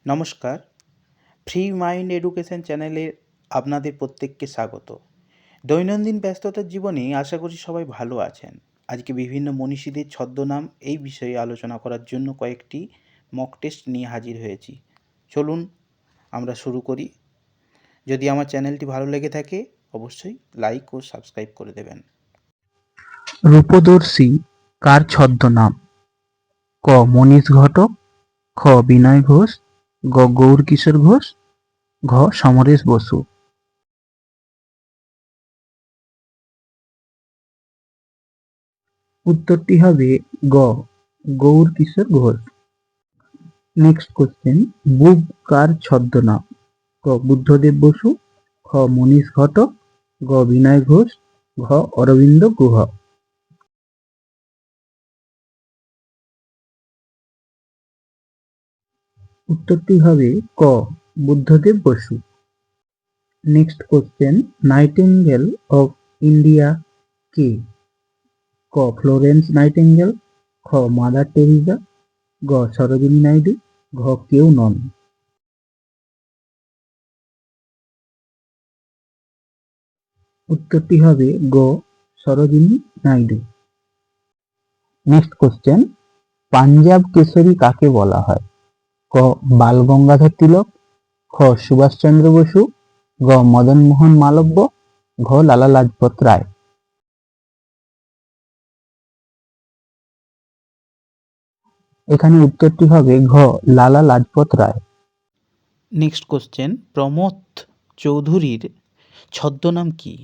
নমস্কার, free mind education চ্যানেলে আপনাদের প্রত্যেককে স্বাগত। দৈনন্দিন ব্যস্ততার জীবনে আশা করি সবাই ভালো আছেন। আজকে বিভিন্ন মনীষীদের ছদ্মনাম এই বিষয়ে আলোচনা করার জন্য কয়েকটি মক টেস্ট নিয়ে হাজির হয়েছি। চলুন আমরা শুরু করি। যদি আমার চ্যানেলটি ভালো লেগে থাকে অবশ্যই লাইক ও সাবস্ক্রাইব করে দেবেন। রূপদর্শী কার ছদ্মনাম? ক. মনীষ ঘটক, খ. বিনয় ঘোষ, গ. গৌরকিশোর ঘোষ, ঘ. সমরেশ বসু। উত্তরটি হবে গ. গৌরকিশোর ঘোষ। নেক্সট কোশ্চেন, বুব কার ছদ্মনাম? ক. বুদ্ধদেব বসু, খ. মনীষ ঘটক, গ. বিনয় ঘোষ, ঘ. অরবিন্দ গুহ। উত্তরটি হবে ক. Buddhadeb Basu. Next question, nightingale of India কে? ক. ফ্লোরেন্স নাইটিঙ্গেল, খ. মাদার টেরিজা, গ. সরোজিনী নাইডু, ঘ. কেউ নন। উত্তরটি হবে গ. সরোজিনী নাইডু। নেক্সট কোশ্চেন, পাঞ্জাব কেশরী কাকে বলা হয়? ক. বাল গঙ্গাধর তিলক, খ. সুভাষচন্দ্র বসু, গ. মদন মোহন মালব্য, ঘ. লালা লাজপত রায়। এখানে উত্তরটি হবে ঘ. লালা লাজপত রায়। নেক্সট কোশ্চেন, প্রমথ চৌধুরীর ছদ্মনাম কি?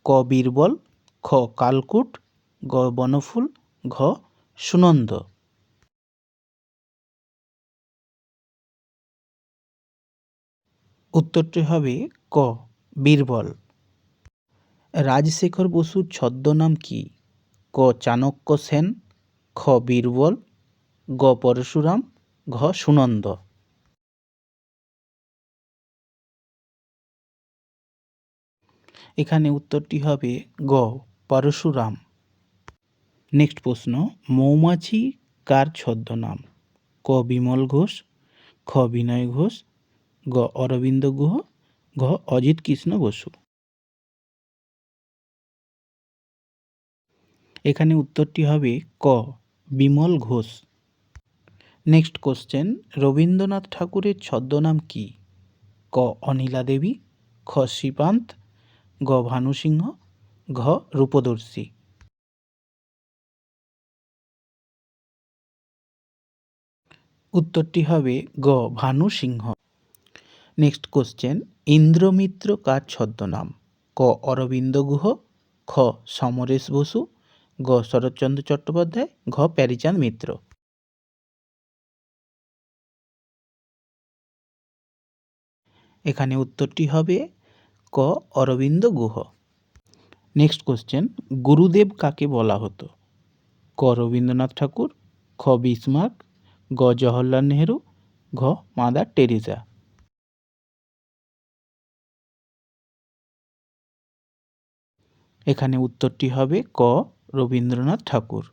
ক. বীরবল, খ. কালকুট, গ. বনফুল, ঘ. সুনন্দ। উত্তরটি হবে ক. বীরবল। রাজশেখর বসুর ছদ্মনাম কি? ক. চাণক্য সেন, খ. বীরবল, গ. পরশুরাম, ঘ. সুনন্দ। এখানে উত্তরটি হবে গ. পরশুরাম। নেক্সট প্রশ্ন, মৌমাছি কার ছদ্মনাম? ক. বিমল ঘোষ, খ. বিনয় ঘোষ, গ. অরবিন্দ গুহ, ঘ. অজিত কৃষ্ণ বসু। এখানে উত্তরটি হবে ক. বিমল ঘোষ। নেক্সট কোশ্চেন, রবীন্দ্রনাথ ঠাকুরের ছদ্মনাম কি? ক. অনিলা দেবী, খ. শ্রীপান্ত, গ. ভানুসিংহ, ঘ. রূপদর্শী। উত্তরটি হবে গ. ভানুসিংহ। নেক্সট কোশ্চেন, ইন্দ্রমিত্র কার ছদ্মনাম? ক. অরবিন্দ গুহ, খ. সমরেশ বসু, গ. শরৎচন্দ্র চট্টোপাধ্যায়, ঘ. প্যারীচাঁদ মিত্র। এখানে উত্তরটি হবে ক. অরবিন্দ গুহ। নেক্সট কোশ্চেন, গুরুদেব কাকে বলা হতো? ক. রবীন্দ্রনাথ ঠাকুর, খ. বিসমার্ক, গ. জওহরলাল নেহেরু, ঘ. Mother Teresa. এখানে উত্তরটি হবে ক. রবীন্দ্রনাথ ঠাকুর।